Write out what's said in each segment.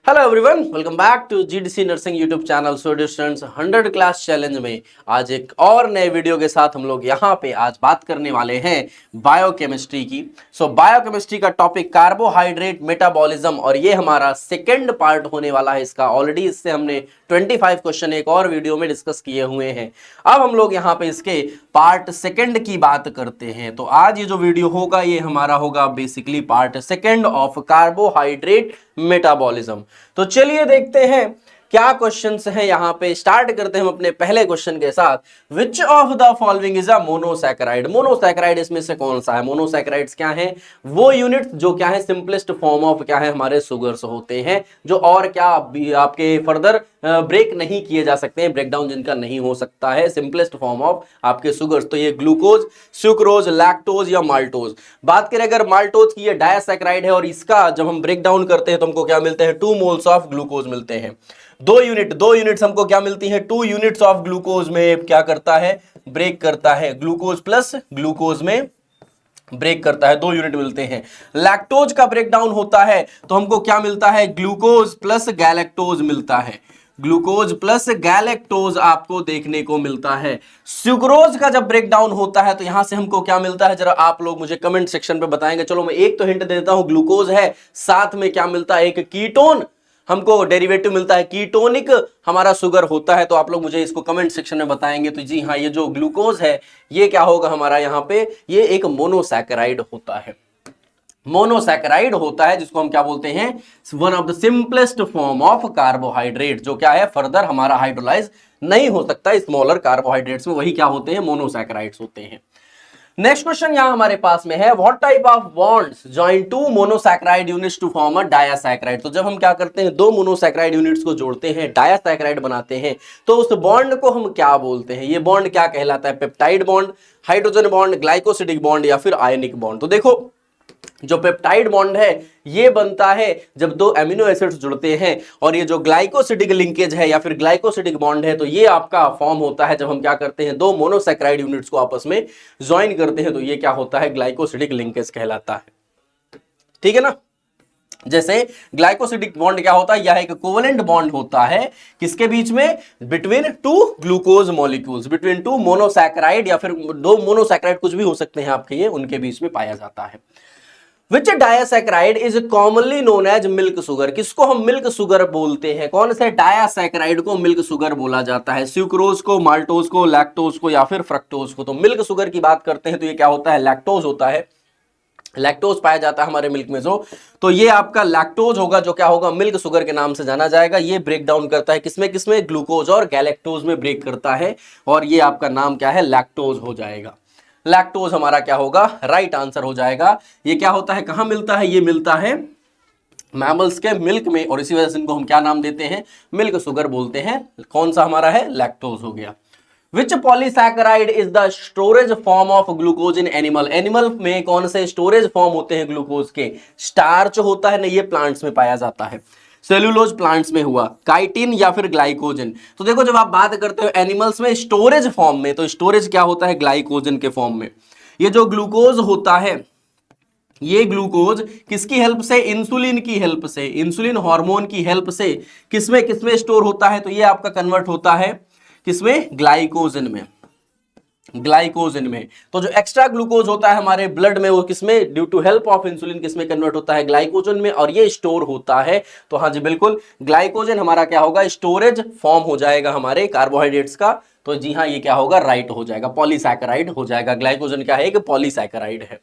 Hello everyone, welcome back to GDC nursing YouTube channel. So dear students, 100 class challenge में आज एक और नए वीडियो के साथ हम लोग यहाँ पे आज बात करने वाले हैं बायोकेमिस्ट्री की। बायोकेमिस्ट्री का टॉपिक कार्बोहाइड्रेट मेटाबॉलिज्म, और ये हमारा सेकेंड पार्ट होने वाला है इसका। ऑलरेडी इससे हमने 25 क्वेश्चन एक और वीडियो में डिस्कस किए हुए हैं। अब हम लोग यहाँ पे इसके पार्ट सेकेंड की बात करते हैं। तो आज ये जो वीडियो होगा ये हमारा होगा basically part second of carbohydrate metabolism. तो चलिए देखते हैं क्या क्वेश्चंस हैं। यहां पे स्टार्ट करते हैं हम अपने पहले क्वेश्चन के साथ। विच of the following is a monosaccharide? Monosaccharide इसमें से कौन सा है? मोनोसैकेराइड्स क्या है? वो यूनिट जो क्या है सिंपलेस्ट फॉर्म ऑफ क्या है हमारे सुगर्स होते हैं, जो और क्या आपके फर्दर ब्रेक नहीं किए जा सकते हैं, ब्रेकडाउन जिनका नहीं हो सकता है, सिंपलेस्ट फॉर्म ऑफ आपके सुगर्स। तो ये ग्लूकोज, सुक्रोज, लैक्टोज या माल्टोज। बात करें अगर माल्टोज की, ये डायसैकेराइड है और इसका जब हम ब्रेक डाउन करते हैं तो हमको क्या मिलते हैं? 2 मोल्स ऑफ ग्लूकोज मिलते हैं। दो यूनिट्स हमको क्या मिलती हैं? 2 यूनिट्स ऑफ ग्लूकोज में क्या करता है? ब्रेक करता है। ग्लूकोज प्लस ग्लूकोज में ब्रेक करता है, 2 यूनिट मिलते हैं। लैक्टोज का ब्रेकडाउन होता है तो हमको क्या मिलता है? ग्लूकोज प्लस गैलेक्टोज मिलता है। ग्लूकोज प्लस गैलेक्टोज आपको देखने को मिलता है। सुक्रोज का जब ब्रेकडाउन होता है तो यहां से हमको क्या मिलता है? जरा आप लोग मुझे कमेंट सेक्शन पे बताएंगे। चलो मैं एक तो हिंट देता हूं, ग्लूकोज है, साथ में क्या मिलता है? एक कीटोन हमको डेरिवेटिव मिलता है, कीटोनिक हमारा शुगर होता है। तो आप लोग मुझे इसको कमेंट सेक्शन में बताएंगे। तो जी हाँ, ये जो ग्लूकोज है ये क्या होगा हमारा यहाँ पे? ये एक मोनोसैकेराइड होता है। मोनोसैकेराइड होता है जिसको हम क्या बोलते हैं? One of the simplest form of carbohydrate, जो क्या है फर्दर हमारा हाइड्रोलाइज नहीं हो सकता स्मॉलर कार्बोहाइड्रेट्स में, वही क्या होते हैं? मोनोसैकेराइड्स होते हैं। नेक्स्ट क्वेश्चन यहां हमारे पास में है, what type of bonds join 2 monosaccharide units to form a disaccharide? तो जब हम क्या करते हैं, 2 मोनोसैकेराइड यूनिट्स को जोड़ते हैं, डायासैकेराइड बनाते हैं, तो उस बॉन्ड को हम क्या बोलते हैं? ये बॉन्ड क्या कहलाता है? Peptide bond, hydrogen bond, glycosidic bond या फिर आयनिक बॉन्ड? तो देखो, जो पेप्टाइड बॉन्ड है ये बनता है जब 2 एमिनो एसिड्स जुड़ते हैं, और ये जो ग्लाइकोसिडिक लिंकेज है या फिर ग्लाइकोसिडिक बॉन्ड है तो ये आपका फॉर्म होता है जब हम क्या करते हैं? 2 मोनोसैकेराइड यूनिट्स को आपस में ज्वाइन करते हैं, तो ये क्या होता है? ग्लाइकोसिडिक लिंकेज कहलाता है। ठीक है ना? जैसे ग्लाइकोसिडिक बॉन्ड क्या होता है? यह एक कोवेलेंट बॉन्ड होता है किसके बीच में? Between 2 glucose molecules, between 2 monosaccharide या फिर 2 मोनोसैकेराइड कुछ भी हो सकते हैं आपके, ये उनके बीच में पाया जाता है। Which disaccharide is commonly known as milk sugar? किसको हम मिल्क सुगर बोलते हैं? कौन से डायासैकेराइड को मिल्क सुगर बोला जाता है? सुक्रोज को, माल्टोज को, लैक्टोज को या फिर फ्रक्टोज को? तो मिल्क सुगर की बात करते हैं तो ये क्या होता है? लैक्टोज होता है। लैक्टोज पाया जाता है हमारे मिल्क में जो, तो ये आपका लैक्टोज होगा, जो क्या होगा? मिल्क सुगर के नाम से जाना जाएगा। ये ब्रेक डाउन करता है किसमें किसमें? ग्लूकोज और गैलेक्टोज में ब्रेक करता है, और ये आपका नाम क्या है? लैक्टोज हो जाएगा। लैक्टोज हमारा क्या होगा? राइट आंसर हो जाएगा। ये क्या होता है? कहां मिलता है? ये मिलता है मैमल्स के मिल्क में, और इसी वजह से इनको हम क्या नाम देते हैं? मिल्क सुगर बोलते हैं। कौन सा हमारा है? लैक्टोज हो गया। Which polysaccharide is the storage form of glucose in animal? Animal में कौन से स्टोरेज फॉर्म होते हैं ग्लूकोज के? स्टार्च होता है ना, ये प्लांट्स में पाया जाता है। सेल्यूलोज प्लांट्स में हुआ, काइटिन या फिर ग्लाइकोजन। तो देखो, जब आप बात करते हो एनिमल्स में स्टोरेज फॉर्म में, तो स्टोरेज क्या होता है? ग्लाइकोजन के फॉर्म में। ये जो ग्लूकोज होता है, ये ग्लूकोज किसकी हेल्प से? इंसुलिन की हेल्प से, इंसुलिन हार्मोन की हेल्प से किसमें किसमें स्टोर होता है? तो ये आपका कन्वर्ट होता है किसमें? ग्लाइकोजन में। ग्लाइकोजन में। तो जो एक्स्ट्रा ग्लूकोज होता है हमारे ब्लड में, वो किसमें? Due to help of insulin किसमें कन्वर्ट होता है? ग्लाइकोजन में, और ये स्टोर होता है। तो हाँ जी बिल्कुल, ग्लाइकोजन हमारा क्या होगा? स्टोरेज फॉर्म हो जाएगा हमारे कार्बोहाइड्रेट्स का। तो जी हाँ, ये क्या होगा? राइट हो जाएगा, पॉलीसैकेराइड हो जाएगा। ग्लाइकोजन क्या है? एक पॉलीसैकेराइड है।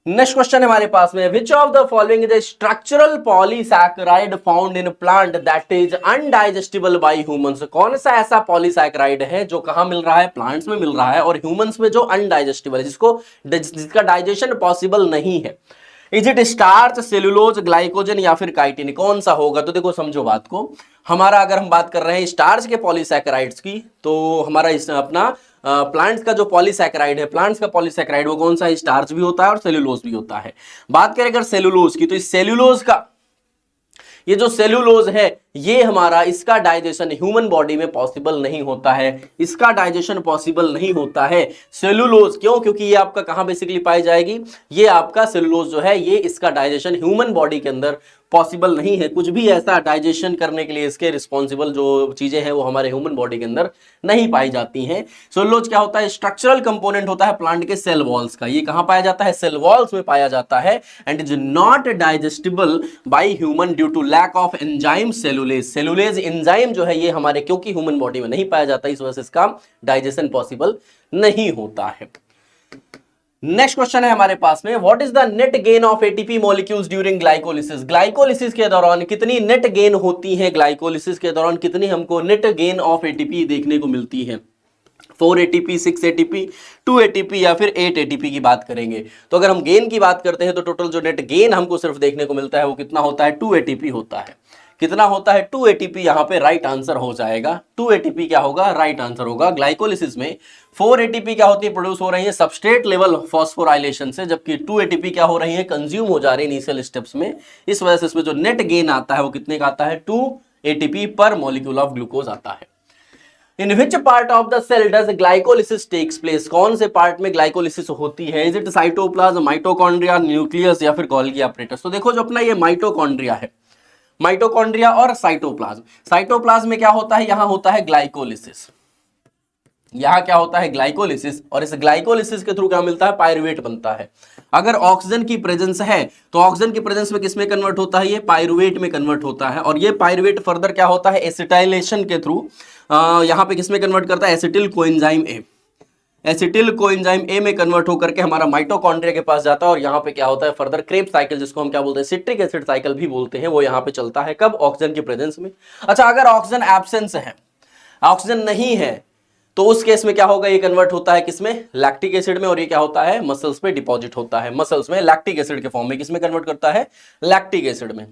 नेक्स्ट क्वेश्चन हमारे पास में, which of the following is a structural polysaccharide found in plant that is undigestible by humans? कौन सा ऐसा पॉलीसैकेराइड है जो कहां मिल रहा है? प्लांट्स में मिल रहा है, और ह्यूमंस में जो अनडाइजेस्टिबल है, जिसका डाइजेशन पॉसिबल नहीं है। Is it starch, cellulose, glycogen या फिर काइटिन? कौन सा होगा? तो देखो, समझो बात को, हमारा अगर हम बात कर रहे हैं स्टार्च के पॉलीसैकेराइड्स की, तो हमारा अपना प्लांट्स का जो पॉलीसैकेराइड है, प्लांट्स का पॉलीसैकेराइड वो कौन सा है? स्टार्च भी होता है और सेल्यूलोज भी होता है। बात करें अगर सेल्यूलोज की, तो इस सेल्यूलोज का, ये जो सेल्यूलोज है ये हमारा इसका डाइजेशन ह्यूमन बॉडी में पॉसिबल नहीं होता है, इसका डाइजेशन पॉसिबल नहीं होता है। सेलुलोज क्यों? क्योंकि ये आपका कहां बेसिकली पाई जाएगी, ये आपका सेलुलोज जो है ये इसका डाइजेशन ह्यूमन बॉडी के अंदर पॉसिबल नहीं है। कुछ भी ऐसा डाइजेशन करने के लिए इसके रिस्पॉन्सिबल जो चीजें हैं वो हमारे ह्यूमन बॉडी के अंदर नहीं पाई जाती हैं। सेलुलोज क्या होता है? स्ट्रक्चरल कंपोनेंट होता है प्लांट के सेल वॉल्स का। ये कहां पाया जाता है? सेल वॉल्स में पाया जाता है। And is not digestible by human due to lack of enzyme cellulase. Cellulase enzyme जो है ये हमारे क्योंकि ह्यूमन बॉडी में नहीं पाया जाता, इस वजह से इसका डाइजेशन पॉसिबल नहीं होता है। नेक्स्ट क्वेश्चन है हमारे पास में, what is the net gain of ATP molecules during glycolysis. Glycolysis के दौरान कितनी नेट गेन होती है? ग्लाइकोलिसिस के दौरान कितनी हमको नेट गेन ऑफ एटीपी देखने को मिलती है? 4 एटीपी, 6 एटीपी, 2 एटीपी या फिर 8 एटीपी की बात करेंगे। तो अगर हम गेन की बात करते हैं तो टोटल जो नेट गेन हमको सिर्फ देखने को मिलता है वो कितना होता है? 2 एटीपी होता है। कितना होता है? 2 एटीपी। यहां पे राइट आंसर हो जाएगा 2 एटीपी। क्या होगा? राइट आंसर होगा। ग्लाइकोलिसिस में 4 एटीपी क्या होती है? प्रोड्यूस हो रही है सबस्ट्रेट लेवल फॉस्फोराइलेशन से, जबकि 2 एटीपी क्या हो रही है? कंज्यूम हो जा रही है इनिशियल स्टेप्स में। इस वजह से इसमें जो नेट गेन आता है वो कितने का आता है? 2 एटीपी पर मॉलिक्यूल ऑफ ग्लूकोज आता है। In which part of the cell does glycolysis takes place. कौन से पार्ट में ग्लाइकोलिसिस होती है? Is it cytoplasm, mitochondria, nucleus या फिर गोल्गी apparatus? तो देखो जो अपना ये माइटोकॉन्ड्रिया है, माइटोकॉन्ड्रिया और साइटोप्लाज्म। साइटोप्लाज्म में क्या होता है? यहां होता है ग्लाइकोलिसिस। यहां क्या होता है? ग्लाइकोलिसिस। और इस ग्लाइकोलिसिस के थ्रू क्या मिलता है? पायरुवेट बनता है। अगर ऑक्सीजन की प्रेजेंस है तो ऑक्सीजन की प्रेजेंस में किसमें कन्वर्ट होता है? ये पायरुवेट में कन्वर्ट होता है। और ये पायरुवेट फर्दर क्या होता है? एसिटाइलेशन के थ्रू यहां पे किसमें कन्वर्ट करता है? Acetyl coenzyme A. Acetyl coenzyme A में कन्वर्ट होकर के हमारा माइटोकॉन्ड्रिया के पास जाता है। और यहाँ पे क्या होता है? फर्दर क्रेब साइकिल, जिसको हम क्या बोलते हैं? सिट्रिक एसिड साइकिल भी बोलते हैं, वो यहाँ पे चलता है। कब? ऑक्सीजन की प्रेजेंस में। अच्छा, अगर ऑक्सीजन एब्सेंस है, ऑक्सीजन नहीं है, तो उस केस में क्या होगा? ये कन्वर्ट होता है किसमें? लैक्टिक एसिड में। और ये क्या होता है? मसल्स पे डिपॉजिट होता है। मसल्स में लैक्टिक एसिड के फॉर्म में किसमें कन्वर्ट करता है? लैक्टिक एसिड में।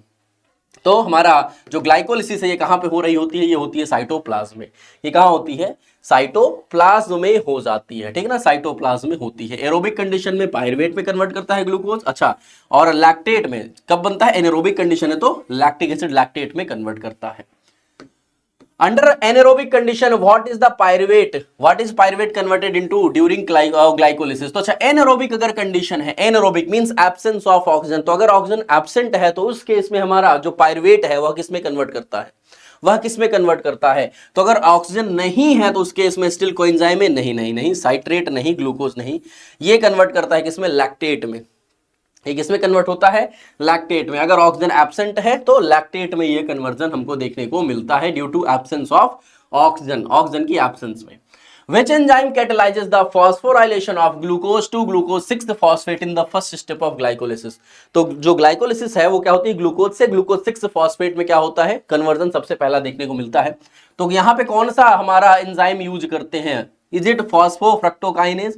तो हमारा जो ग्लाइकोलिसिस है ये कहां पे हो रही होती है? ये होती है साइटोप्लाज्म में। ये कहां होती है? साइटोप्लाज्म में हो जाती है। ठीक है ना? साइटोप्लाज्म में होती है। एरोबिक कंडीशन में पायरुवेट में कन्वर्ट करता है ग्लूकोज। अच्छा, और लैक्टेट में कब बनता है? एनारोबिक कंडीशन है तो लैक्टिक एसिड लैक्टेट में कन्वर्ट करता है। Under anaerobic condition, what is the pyruvate? What is pyruvate converted into during glycolysis? तो अच्छा, anaerobic अगर कंडीशन है, anaerobic means absence of oxygen, तो अगर ऑक्सीजन एब्सेंट है तो उस केस में हमारा जो पायरुवेट है वह किस में कन्वर्ट करता है? वह किस में कन्वर्ट करता है? तो अगर ऑक्सीजन नहीं है तो उस केस में स्टिल कोएंजाइम में नहीं, साइट्रेट नहीं, ग्लूकोज नहीं, ये कन्वर्ट करता है किसमें? लैक्टेट में। ये किसमें कन्वर्ट होता है? लैक्टेट में। अगर ऑक्सीजन एब्सेंट है तो लैक्टेट में ये कन्वर्जन हमको देखने को मिलता है due to absence of oxygen, oxygen की एब्सेंस में। Which enzyme catalyzes the phosphorylation of glucose to glucose 6-phosphate in the first step of glycolysis? तो जो ग्लाइकोलिसिस है वो क्या होती है? ग्लूकोज से ग्लूकोज 6-फॉस्फेट में क्या होता है? कन्वर्जन सबसे पहला देखने को मिलता है। तो यहाँ पे कौन सा हमारा एंजाइम यूज करते हैं? Is it फॉस्फोफ्रक्टोकाइनेज,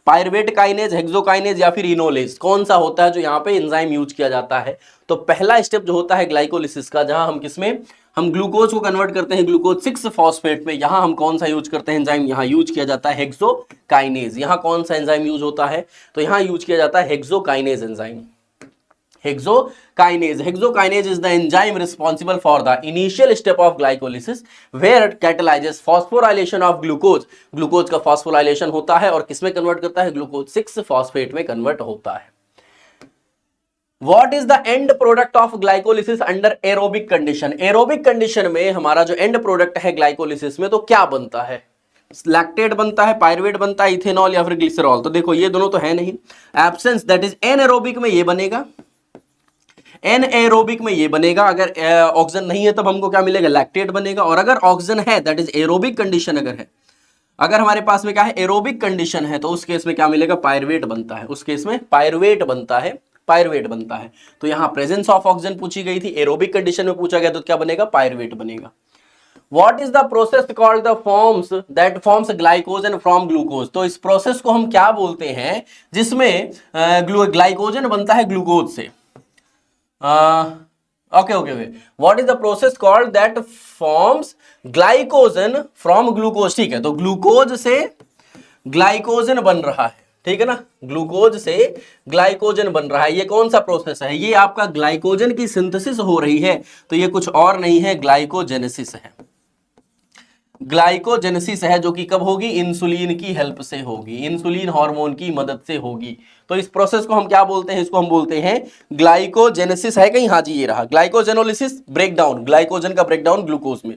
pyruvate kinase, hexokinase या फिर इनोलेज? कौन सा होता है जो यहाँ पे एंजाइम यूज किया जाता है? तो पहला स्टेप जो होता है ग्लाइकोलिसिस का, जहां हम किसमें? हम ग्लूकोज को कन्वर्ट करते हैं ग्लूकोज 6-फॉस्फेट में। यहां हम कौन सा यूज करते हैं एंजाइम? यहां यूज किया जाता है हेक्सोकाइनेज। यहां कौन सा एंजाइम यूज होता है? तो यहां यूज किया जाता है hexokinase enzyme. Hexokinase. Hexokinase is the enzyme responsible for the initial step of glycolysis, where it catalyzes phosphorylation of glucose. Glucose का phosphorylation होता है और किसमें कन्वर्ट करता है? ग्लूकोज 6-फॉस्फेट में कन्वर्ट होता है। What is the end product of glycolysis under aerobic condition? Aerobic condition में हमारा जो end product है ग्लाइकोलिसिस में तो क्या बनता है? लैक्टेट बनता है, पायरुवेट बनता है, इथेनॉल या फिर ग्लिसरॉल। तो देखो ये दोनों तो है नहीं। एब्सेंस दैट इज एनारोबिक में ये बनेगा, एनएरोबिक में ये बनेगा। अगर ऑक्सीजन नहीं है तब हमको क्या मिलेगा? लैक्टेट बनेगा। और अगर ऑक्सीजन है दैट इज एरोबिक कंडीशन अगर है, अगर हमारे पास में क्या है? एरोबिक कंडीशन है, तो उस केस में क्या मिलेगा? पायरुवेट बनता है। उस केस में पायरुवेट बनता है, पायरुवेट बनता है। तो यहां प्रेजेंस ऑफ ऑक्सीजन पूछी गई थी, एरोबिक कंडीशन में पूछा गया तो क्या बनेगा? पायरुवेट बनेगा। What is the process called the forms that forms glycogen from glucose? तो इस प्रोसेस को हम क्या बोलते हैं जिसमें ग्लाइकोजन बनता है ग्लूकोज से? Okay. What is the process called that forms glycogen from glucose? ठीक है, तो ग्लूकोज से ग्लाइकोजन बन रहा है। ठीक है ना, ग्लूकोज से ग्लाइकोजन बन रहा है। ये कौन सा प्रोसेस है, ये आपका ग्लाइकोजन की सिंथेसिस हो रही है, तो ये कुछ और नहीं है, ग्लाइकोजेनेसिस है। ग्लाइकोजेनेसिस है जो कि कब होगी, इंसुलिन की हेल्प से होगी, इंसुलिन हार्मोन की मदद से होगी। तो इस प्रोसेस को हम क्या बोलते हैं, इसको हम बोलते हैं ग्लाइकोजेनेसिस। है कहीं, हाँ जी ये रहा, ग्लाइकोजेनोलिसिस ब्रेकडाउन, ग्लाइकोजन का ब्रेकडाउन ग्लूकोज में।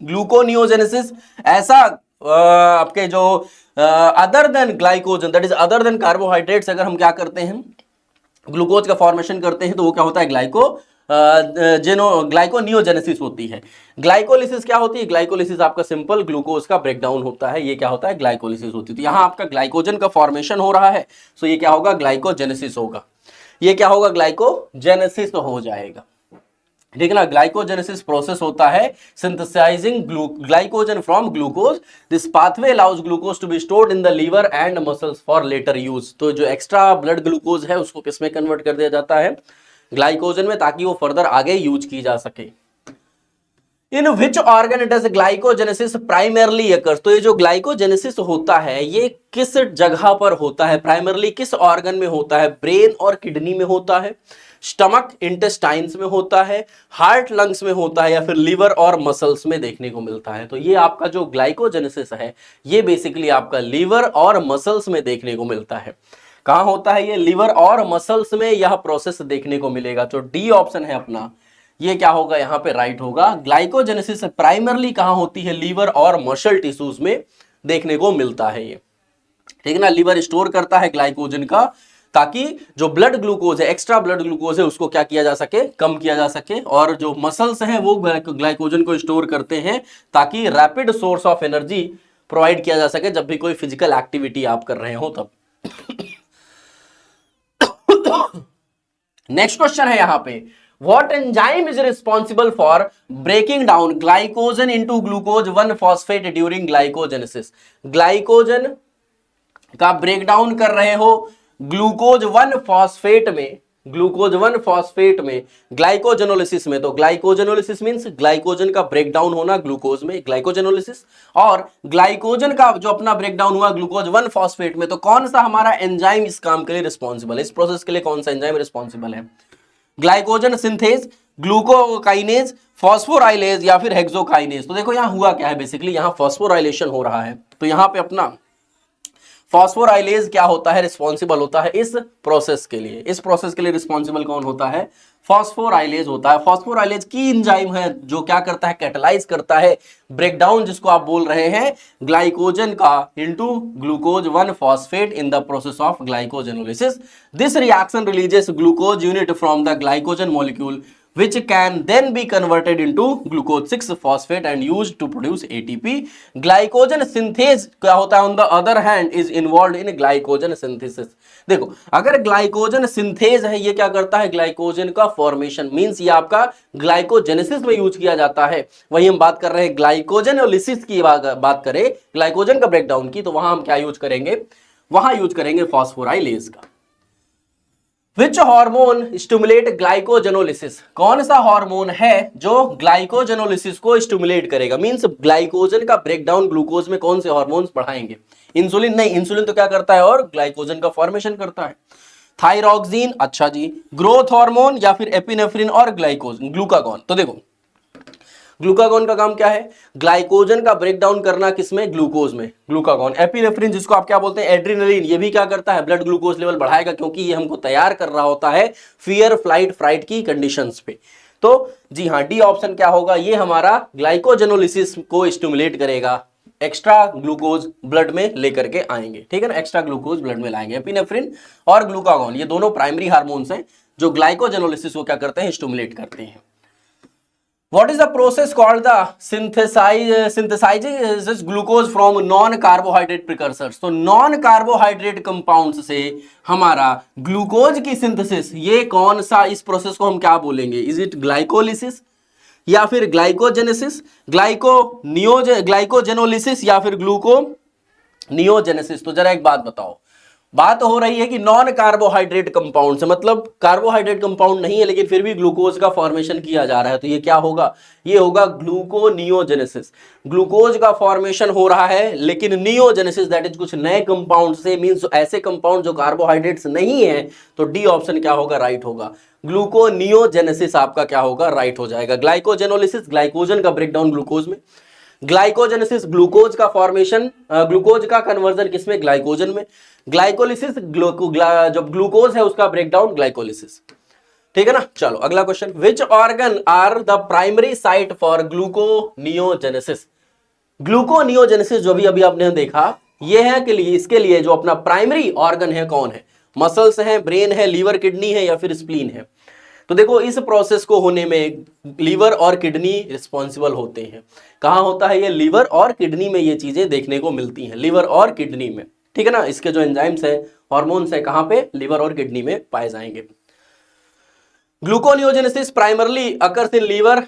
ग्लूकोनियोजेनेसिस ऐसा आपके जो other than glycogen, that is other than carbohydrates, अगर हम क्या करते हैं ग्लूकोज का फॉर्मेशन करते हैं तो वो क्या होता है, ग्लाइकोनियोजेनेसिस होती है। ग्लाइकोलिसिस क्या होती है, ग्लाइकोलिसिस आपका सिंपल ग्लूकोज का ब्रेकडाउन होता है, ये क्या होता है, ग्लाइकोलिसिस होती है। तो यहां आपका ग्लाइकोजन का फॉर्मेशन हो रहा है, सो ये क्या होगा, ग्लाइकोजेनेसिस होगा, ये क्या होगा, ग्लाइकोजेनेसिस हो जाएगा। ठीक है ना, ग्लाइकोजेनेसिस प्रोसेस होता है synthesising glycogen from glucose. This pathway allows glucose to be stored in the liver and muscles for later use. तो जो एक्स्ट्रा ब्लड ग्लूकोज है उसको किसमें कन्वर्ट कर दिया जाता है, ग्लाइकोजन में, ताकि वो फर्दर आगे यूज की जा सके। In which organ does glycogenesis primarily occurs. तो ये जो ग्लाइकोजेनेसिस होता है ये किस जगह पर होता है, प्राइमरली किस ऑर्गन में होता है, ब्रेन और किडनी में होता है, स्टमक इंटेस्टाइन्स में होता है, हार्ट लंग्स में होता है, या फिर लीवर और मसल्स में देखने को मिलता है। तो ये आपका जो ग्लाइकोजेनेसिस है ये बेसिकली आपका लीवर और मसल्स में देखने को मिलता है। कहां होता है ये, लीवर और मसल्स में यह प्रोसेस देखने को मिलेगा। तो डी ऑप्शन है अपना, ये क्या होगा, यहां पे राइट होगा। ग्लाइकोजेनेसिस प्राइमरली कहां होती है, लीवर और मसल टिश्यूज में देखने को मिलता है ये। ठीक है ना, लीवर स्टोर करता है ग्लाइकोजन का, ताकि जो ब्लड ग्लूकोज है, एक्स्ट्रा ब्लड ग्लूकोज है, उसको क्या किया जा सके, कम किया जा सके। और जो मसल्स हैं वो ग्लाइकोजन को स्टोर करते हैं ताकि rapid source of energy provide किया जा सके जब भी कोई फिजिकल एक्टिविटी आप कर रहे हो तब। नेक्स्ट क्वेश्चन है यहां पे, what enzyme is responsible for breaking down glycogen into glucose 1 phosphate during glycogenesis. Glycogen का ब्रेकडाउन कर रहे हो ग्लूकोज 1 फॉस्फेट में, ग्लूकोज 1 फॉस्फेट में ग्लाइकोजेनोलिसिस में। तो ग्लाइकोजेनोलिसिस मींस ग्लाइकोजन का ब्रेकडाउन होना ग्लूकोज में, ग्लाइकोजेनोलिसिस। और ग्लाइकोजन का जो अपना ब्रेकडाउन हुआ ग्लूकोज 1 फॉस्फेट में, तो कौन सा हमारा एंजाइम इस काम के लिए रिस्पॉन्सिबल है, इस प्रोसेस के लिए कौन सा एंजाइम रिस्पॉन्सिबल है, ग्लाइकोजन सिंथेज, ग्लूकोकाइनेज, फॉस्फोराइलेज या फिर हेक्सोकाइनेज। तो देखो यहां हुआ क्या है, बेसिकली यहां फॉस्फोराइलेशन हो रहा है, तो यहां पे अपना फॉस्फोराइलेज क्या होता है, रिस्पॉन्सिबल होता है इस प्रोसेस के लिए। इस प्रोसेस के लिए रिस्पॉन्सिबल कौन होता है, फॉस्फोराइलेज होता है। फॉस्फोराइलेज की एंजाइम है जो क्या करता है, कैटलाइज करता है ब्रेकडाउन, जिसको आप बोल रहे हैं ग्लाइकोजन का into glucose 1 phosphate in the process of glycogenolysis. This reaction releases glucose unit from the glycogen molecule which can then be converted into glucose 6 phosphate and used to produce ATP. Glycogen synthase क्या होता है, on the other hand is involved in glycogen synthesis। देखो अगर glycogen synthase है, ये क्या करता है, ग्लाइकोजन का फॉर्मेशन, मींस ये आपका ग्लाइकोजेनेसिस में यूज किया जाता है। वही हम बात कर रहे हैं ग्लाइकोजेनोलिसिस की, बात करें ग्लाइकोजन का ब्रेकडाउन की, तो वहां हम क्या यूज करेंगे, वहां यूज करेंगे फॉस्फोराइलेज का। विच हार्मोन स्टिमुलेट ग्लाइकोजेनोलिसिस, कौन सा हार्मोन है जो ग्लाइकोजेनोलिसिस को स्टिमुलेट करेगा, मींस ग्लाइकोजन का ब्रेकडाउन ग्लूकोज में कौन से हार्मोन्स बढ़ाएंगे, इंसुलिन नहीं, इंसुलिन तो क्या करता है और ग्लाइकोजन का फॉर्मेशन करता है। थायरॉक्सिन, अच्छा जी, ग्रोथ हार्मोन या फिर एपिनेफ्रिन और ग्लूकागॉन। तो देखो ग्लूकागॉन का काम क्या है, ग्लाइकोजन का ब्रेकडाउन करना किसमें, ग्लूकोज में, ग्लूकागॉन। एपिनेफ्रिन जिसको आप क्या बोलते हैं, एड्रेनलिन, ये भी क्या करता है, ब्लड ग्लूकोज लेवल बढ़ाएगा, क्योंकि ये हमको तैयार कर रहा होता है फियर फ्लाइट फ्राइट की कंडीशंस पे। तो जी हाँ, डी ऑप्शन क्या होगा, ये हमारा ग्लाइकोजेनोलिसिस को स्टिमुलेट करेगा, एक्स्ट्रा ग्लूकोज ब्लड में लेकर के आएंगे। ठीक है ना, एक्स्ट्रा ग्लूकोज ब्लड में लाएंगे। एपिनेफ्रिन और ग्लूकागॉन ये दोनों प्राइमरी हार्मोन्स हैं जो ग्लाइकोजेनोलिसिस को क्या करते हैं, स्टिमुलेट करते हैं। What is the process called the synthesizing glucose from non-carbohydrate precursors? तो नॉन कार्बोहाइड्रेट कंपाउंड्स से हमारा ग्लूकोज की सिंथेसिस, ये कौन सा, इस प्रोसेस को हम क्या बोलेंगे, इज इट ग्लाइकोलिसिस या फिर ग्लाइकोजेनेसिस, ग्लाइकोजेनोलिसिस या फिर ग्लूकोनियोजेनेसिस। तो जरा एक बात बताओ, बात हो रही है कि नॉन कार्बोहाइड्रेट कंपाउंड से, मतलब कार्बोहाइड्रेट कंपाउंड नहीं है लेकिन फिर भी ग्लूकोज का फॉर्मेशन किया जा रहा है, तो ये क्या होगा, ये होगा ग्लूकोनियोजेनेसिस। ग्लूकोज का फॉर्मेशन हो रहा है लेकिन नियोजेनेसिस दैट इज कुछ नए कंपाउंड से, मींस ऐसे कंपाउंड जो कार्बोहाइड्रेट्स नहीं है, तो डी ऑप्शन क्या होगा, राइट होगा। ग्लूकोनियोजेनेसिस आपका क्या होगा, राइट हो जाएगा। ग्लाइकोजेनोलिसिस, ग्लाइकोजन का ब्रेकडाउन ग्लूकोज में। ग्लाइकोजेनेसिस, ग्लूकोज का फॉर्मेशन, ग्लूकोज का कन्वर्जन किसमें, ग्लाइकोजन में। ग्लाइकोलिसिस, जब ग्लूकोज है उसका ब्रेकडाउन ग्लाइकोलिसिस। ठीक है ना। चलो अगला question, which organ are the primary site for gluconeogenesis. Gluconeogenesis जो भी अभी आपने देखा, ये है के लिए, इसके लिए जो अपना प्राइमरी ऑर्गन है कौन है, मसल्स है, ब्रेन है, लीवर किडनी है या फिर स्प्लीन है। तो देखो इस प्रोसेस को होने में लीवर और किडनी रिस्पॉन्सिबल होते हैं। कहां होता है ये, लीवर और किडनी में ये चीजें देखने को मिलती हैं, लीवर और किडनी में। ठीक है ना। इसके जो एंजाइम्स है, हार्मोन्स है, कहां पे, लिवर और किडनी में पाए जाएंगे। Gluconeogenesis primarily occurs in liver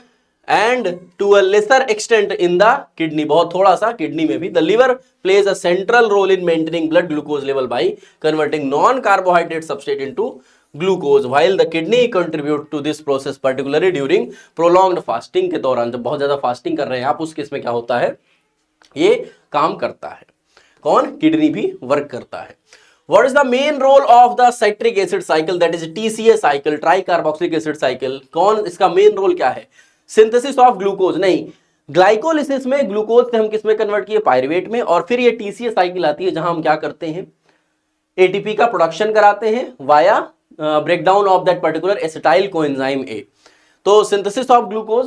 and to a lesser extent in the kidney, बहुत थोड़ा सा किडनी में भी। The liver plays a central role in maintaining blood glucose level by converting non carbohydrate substrate into glucose, while the kidney contribute to this process particularly during prolonged fasting, के दौरान जब बहुत ज्यादा फास्टिंग कर रहे हैं आप, उस केस में क्या होता है, ये काम करता है। कौन, किडनी भी वर्क करता है। What is the main role of the citric acid cycle, that is TCA cycle, tricarboxylic acid cycle. कौन, इसका मेन रोल क्या है, सिंथेसिस ऑफ ग्लूकोज नहीं, ग्लाइकोलिसिस में ग्लूकोज से हम किस में कन्वर्ट किए, पायरुवेट में। और फिर ये टीसीए साइकिल आती है जहां हम क्या करते हैं, एटीपी का प्रोडक्शन कराते हैं via breakdown of that particular acetyl coenzyme A. तो synthesis of glucose,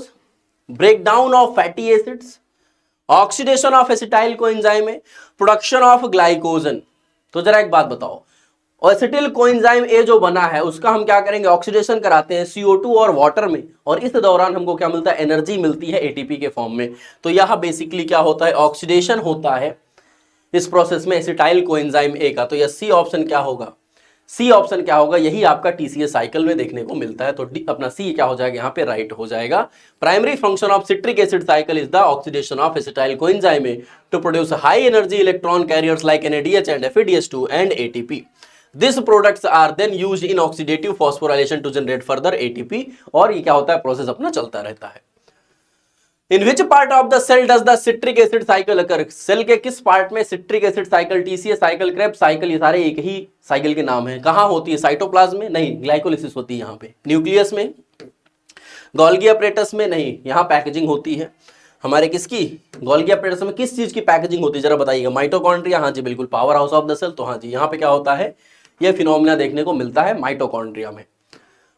breakdown of fatty acids, oxidation of acetyl coenzyme A, production of glycogen. तो जरा एक बात बताओ, एसिटिल कोएंजाइम ए जो बना है उसका हम क्या करेंगे, ऑक्सीडेशन कराते हैं CO2 और वाटर में, और इस दौरान हमको क्या मिलता है, एनर्जी मिलती है एटीपी के फॉर्म में। तो यह बेसिकली क्या होता है, ऑक्सीडेशन होता है इस प्रोसेस में एसिटाइल कोएंजाइम ए का। तो यह सी ऑप्शन क्या होगा, सी ऑप्शन क्या होगा, यही आपका टीसीए साइकिल में देखने को मिलता है। तो डी अपना सी क्या हो जाएगा, यहाँ पे राइट हो जाएगा। Primary function of citric acid cycle is the oxidation of acetyl coenzyme A to produce high energy electron carriers like NADH and FADH2 and ATP. These products are then used in oxidative phosphorylation to generate further ATP. और ये क्या होता है, process अपना चलता रहता है। In which part of the cell does the citric acid cycle occur? Cell के किस पार्ट में citric acid cycle, TCA cycle, Krebs cycle, ये सारे एक ही साइकिल के नाम हैं। कहां होती है, साइटोप्लाज्म में नहीं, ग्लाइकोलिसिस होती है यहाँ पे, न्यूक्लियस में, गोल्गी अपरेटस में नहीं, यहाँ पैकेजिंग होती है हमारे किसकी, गोल्गी अपरेटस में किस चीज की पैकेजिंग होती है जरा बताइएगा, माइटोकॉन्ड्रिया। हाँ जी बिल्कुल, power house of the cell. तो हाँ जी, यहाँ पे क्या होता है, यह फिनोमिना देखने को मिलता है माइटोकॉन्ड्रिया में,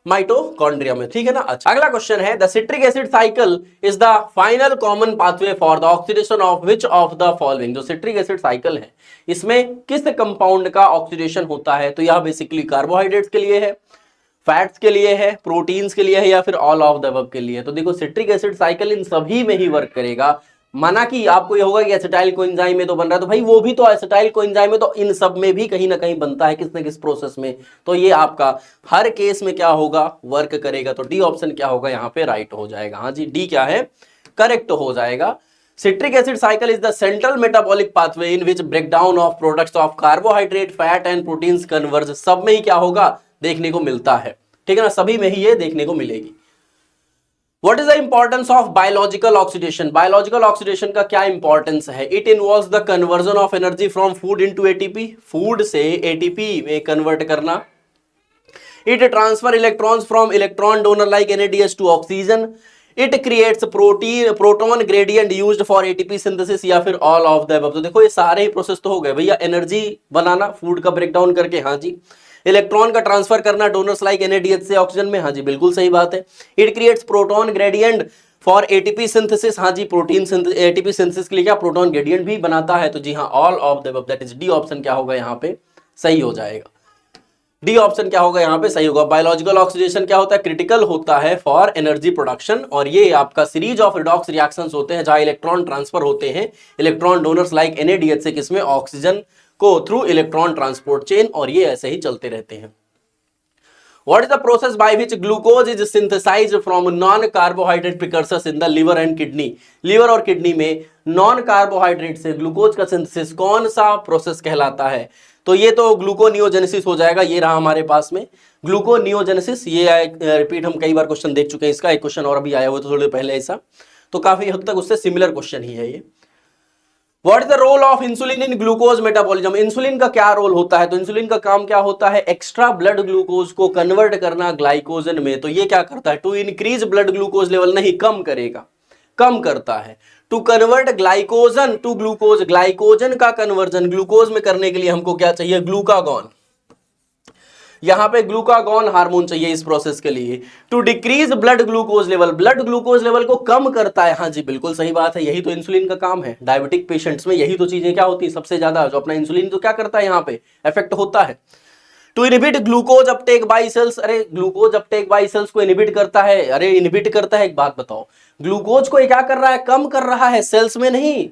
माइटोकॉन्ड्रिया में। ठीक है ना। अच्छा अगला क्वेश्चन है, the citric acid cycle is the final common pathway for the oxidation of which of the following. जो सिट्रिक एसिड साइकिल है इसमें किस कंपाउंड का ऑक्सीडेशन होता है, तो यह बेसिकली कार्बोहाइड्रेट्स के लिए है, फैट्स के लिए है, प्रोटीन्स के लिए है, या फिर ऑल ऑफ द अबव के लिए। तो देखो सिट्रिक एसिड साइकिल इन सभी में ही वर्क करेगा। माना कि आपको ये होगा कि एसिटाइल कोएंजाइम में तो बन रहा है, तो भाई वो भी तो एसिटाइल कोएंजाइम में तो इन सब में भी कहीं ना कहीं बनता है, किस न किस प्रोसेस में। तो ये आपका हर केस में क्या होगा, वर्क करेगा। तो डी ऑप्शन क्या होगा, यहाँ पे राइट हो जाएगा। हाँ जी, डी क्या है, करेक्ट हो जाएगा। Citric acid cycle is the central metabolic pathway in which breakdown of products of carbohydrate, fat and proteins converge. सब में ही क्या होगा, देखने को मिलता है। ठीक है ना, सभी में ही ये देखने को मिलेगी। What is the importance of biological oxidation? Biological oxidation का क्या इंपॉर्टेंस है? It involves the conversion of energy from food into ATP. Food से ATP में कन्वर्ट करना। It transfer electrons from electron donor like NADH to oxygen. It creates proton gradient used for ATP synthesis या फिर all of the above. तो देखो ये सारे ही process तो हो गए भैया, एनर्जी बनाना फूड का ब्रेकडाउन करके, हाँ जी, इलेक्ट्रॉन का ट्रांसफर करना डोनर्स लाइक NADH से ऑक्सीजन में, हाँ जी बिल्कुल सही बात है। It creates proton gradient for ATP synthesis, हाँ जी, प्रोटीन ATP सिंथेसिस के लिए क्या प्रोटॉन ग्रेडियंट भी बनाता है। तो जी हाँ, all of the above, that is D option क्या होगा, यहाँ पे सही हो जाएगा। डी ऑप्शन क्या होगा, यहाँ पे सही होगा। बायोलॉजिकल ऑक्सीडेशन क्या होता है, क्रिटिकल होता है फॉर एनर्जी प्रोडक्शन, और ये आपका सीरीज ऑफ रिडॉक्स रिएक्शंस होते हैं जहां इलेक्ट्रॉन ट्रांसफर होते हैं इलेक्ट्रॉन डोनर्स लाइक NADH से किसमें, ऑक्सीजन को, थ्रू इलेक्ट्रॉन ट्रांसपोर्ट चेन, और ये ऐसे ही चलते रहते हैं। What is the process by which glucose is synthesized from non-carbohydrate precursors in the liver and kidney? Liver और किडनी में नॉन कार्बोहाइड्रेट से ग्लूकोज का सिंथेसिस कौन सा प्रोसेस कहलाता है? तो ये तो ग्लूकोनियोजेनेसिस हो जाएगा, ये रहा हमारे पास में ग्लूकोनियोजेनेसिस। ये रिपीट हम कई बार क्वेश्चन देख चुके हैं इसका, एक क्वेश्चन और अभी आया हुआ था थोड़े पहले ऐसा, तो काफी हद तक उससे सिमिलर क्वेश्चन ही है ये। What is the role of insulin in glucose metabolism? Insulin का क्या रोल होता है? तो इंसुलिन का काम क्या होता है? एक्स्ट्रा ब्लड ग्लूकोज को कन्वर्ट करना ग्लाइकोजन में। तो ये क्या करता है? To increase blood glucose level, नहीं कम करेगा, कम करता है। To convert glycogen to glucose, glycogen का कन्वर्जन ग्लूकोज में करने के लिए हमको क्या चाहिए? ग्लूकागॉन। यहां पे ग्लूकागॉन हार्मोन चाहिए इस प्रोसेस के लिए। To decrease blood glucose level, blood glucose level को कम करता है। हाँ जी बिल्कुल सही बात है, यही तो इंसुलिन का काम है। डायबिटिक पेशेंट्स में यही तो चीजें क्या होती है सबसे ज्यादा, जो अपना इंसुलिन तो क्या करता है यहाँ पे इफेक्ट होता है। To inhibit glucose uptake by cells, अरे ग्लूकोज अपटेक बाय सेल्स को इनहिबिट करता है। अरे इनहिबिट करता है, एक बात बताओ, ग्लूकोज को क्या कर रहा है? कम कर रहा है, सेल्स में नहीं,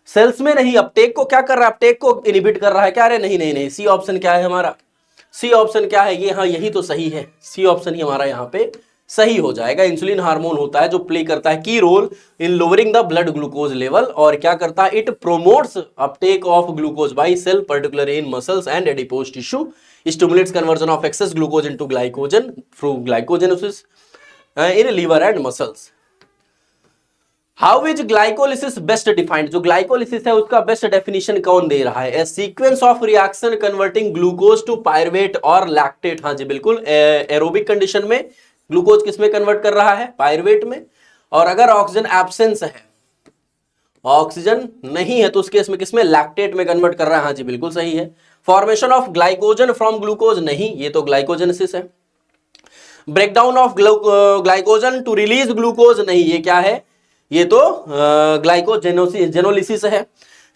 सेल्स में नहीं, अपटेक को क्या कर रहा है? अपटेक को इनहिबिट कर रहा है क्या? अरे नहीं नहीं नहीं, सी ऑप्शन क्या है हमारा? सी ऑप्शन क्या है ये? हाँ यही तो सही है, सी ऑप्शन ही हमारा यहाँ पे सही हो जाएगा। इंसुलिन हार्मोन होता है जो प्ले करता है की role in lowering the blood glucose level, और क्या करता है? It promotes uptake of glucose by cell particularly in muscles and adipose tissue, stimulates conversion of excess glucose into glycogen through glycogenesis in liver and muscles. How is glycolysis best defined? जो glycolysis है उसका best definition कौन दे रहा है? A sequence of reaction converting glucose to pyruvate और lactate. हाँ जी बिल्कुल, एरोबिक कंडीशन में ग्लूकोज किस में कन्वर्ट कर रहा है? पायरुवेट में। और अगर ऑक्सीजन एब्सेंस है, ऑक्सीजन नहीं है, तो उस केस में किसमें? लैक्टेट में कन्वर्ट कर रहा है। हाँ जी बिल्कुल सही है। Formation of glycogen from glucose, नहीं, ये तो ग्लाइकोजेनेसिस है। Breakdown of glycogen to release glucose, नहीं, ये क्या है? ये तो ग्लाइकोजेनोलिसिस है।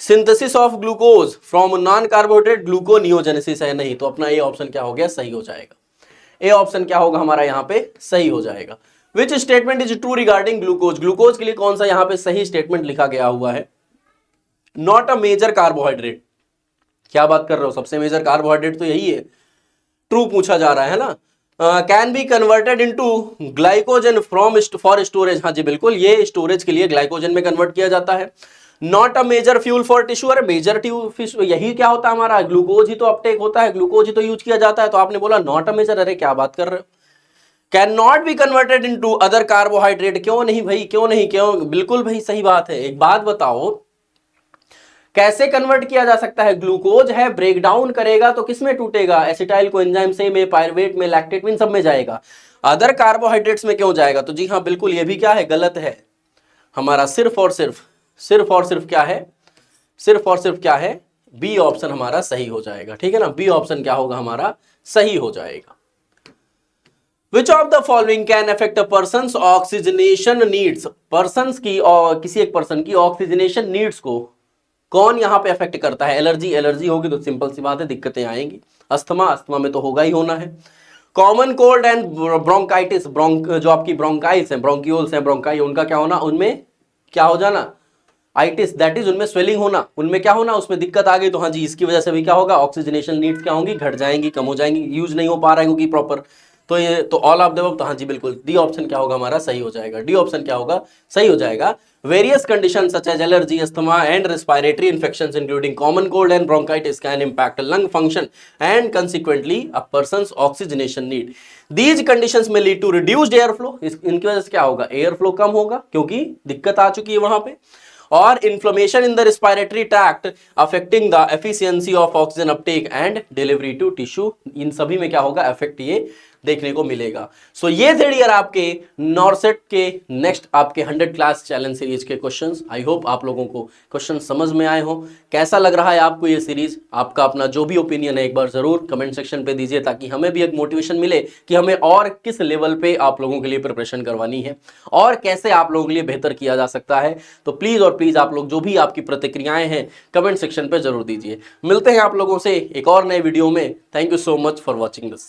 Synthesis of glucose from non carbohydrate gluconeogenesis है, नहीं, तो अपना ये ऑप्शन क्या हो गया? सही हो जाएगा। ए ऑप्शन क्या होगा हमारा यहाँ पे? सही हो जाएगा। Which statement is true regarding glucose? Glucose के लिए कौन सा यहाँ पे सही स्टेटमेंट लिखा गया हुआ है? नॉट अ मेजर कार्बोहाइड्रेट, क्या बात कर रहे हो, सबसे मेजर कार्बोहाइड्रेट तो यही है। ट्रू पूछा जा रहा है ना। Can be converted into glycogen from for storage, हाँ जी बिल्कुल, ये स्टोरेज के लिए ग्लाइकोजन में कन्वर्ट किया जाता है। Not a major fuel for tissue, अरे मेजर फिश यही क्या होता है हमारा? ग्लूकोज ही तो अपटेक होता है, ग्लूकोज ही तो यूज किया जाता है, तो आपने बोला नॉट अ मेजर, अरे क्या बात कर रहे हो? Can not be converted into other carbohydrate, क्यों नहीं भाई, क्यों नहीं, क्यों? बिल्कुल भाई सही बात है। एक बात बताओ, कैसे कन्वर्ट किया जा सकता है? ग्लूकोज है, ब्रेक डाउन करेगा तो किसमें टूटेगा? एसिटाइल कोएंजाइम से, में, पायरुवेट में, लैक्टेट में, इन सब में जाएगा। अदर कार्बोहाइड्रेट्स में क्यों जाएगा? तो जी हाँ बिल्कुल, ये भी क्या है? गलत है हमारा। सिर्फ और सिर्फ क्या है? सिर्फ और सिर्फ क्या है? बी ऑप्शन हमारा सही हो जाएगा, ठीक है ना। बी ऑप्शन क्या होगा हमारा? सही हो जाएगा। विच of the following can affect a person's oxygenation needs? Persons की और किसी एक पर्सन की ऑक्सीजनेशन नीड्स को कौन यहां पे अफेक्ट करता है? एलर्जी, एलर्जी होगी तो सिंपल सी बात है दिक्कतें आएंगी। अस्थमा, अस्थमा में तो होगा ही होना है। कॉमन कोल्ड एंड ब्रोंकाइटिस, जो आपकी ब्रोंकाइल्स हैं, ब्रोंक्यूल्स हैं, ब्रोंकाई, उनका क्या होना? उनमें क्या हो जाना? आइटिस, दैट इज उनमें स्वेलिंग होना, उनमें क्या होना? उसमें दिक्कत आ गई तो हाँ जी, इसकी वजह से भी क्या होगा? ऑक्सीजनेशन नीड्स क्या होंगी? घट जाएंगी, कम हो जाएंगी, यूज नहीं हो पा रहे होगी प्रॉपर। तो ये तो ऑल ऑफ द अबव, तो हाँ जी बिल्कुल डी ऑप्शन क्या होगा हमारा? सही हो जाएगा। डी ऑप्शन क्या होगा? सही हो जाएगा। Various condition such as allergy, asthma and respiratory infections including common cold and bronchitis can impact lung function and consequently a person's oxygenation need. These conditions may lead to reduced air flow, इनकी वजह से क्या होगा? Air flow कम होगा क्योंकि दिक्कत आ चुकी है वहां पे। और inflammation in the respiratory tract affecting the efficiency of oxygen uptake and delivery to tissue, इन सभी में क्या होगा? इफेक्ट ये देखने को मिलेगा। सो ये थे डियर आपके नॉरसेट के नेक्स्ट आपके 100 क्लास चैलेंज सीरीज के क्वेश्चंस। आई होप आप लोगों को क्वेश्चन समझ में आए हो। कैसा लग रहा है आपको ये सीरीज? आपका अपना जो भी ओपिनियन है एक बार जरूर कमेंट सेक्शन पे दीजिए, ताकि हमें भी एक मोटिवेशन मिले कि हमें और किस लेवल पे आप लोगों के लिए प्रिपरेशन करवानी है और कैसे आप लोगों के लिए बेहतर किया जा सकता है। तो प्लीज और प्लीज आप लोग जो भी आपकी प्रतिक्रियाएं हैं कमेंट सेक्शन पे जरूर दीजिए। मिलते हैं आप लोगों से एक और नए वीडियो में। Thank you so much for watching this.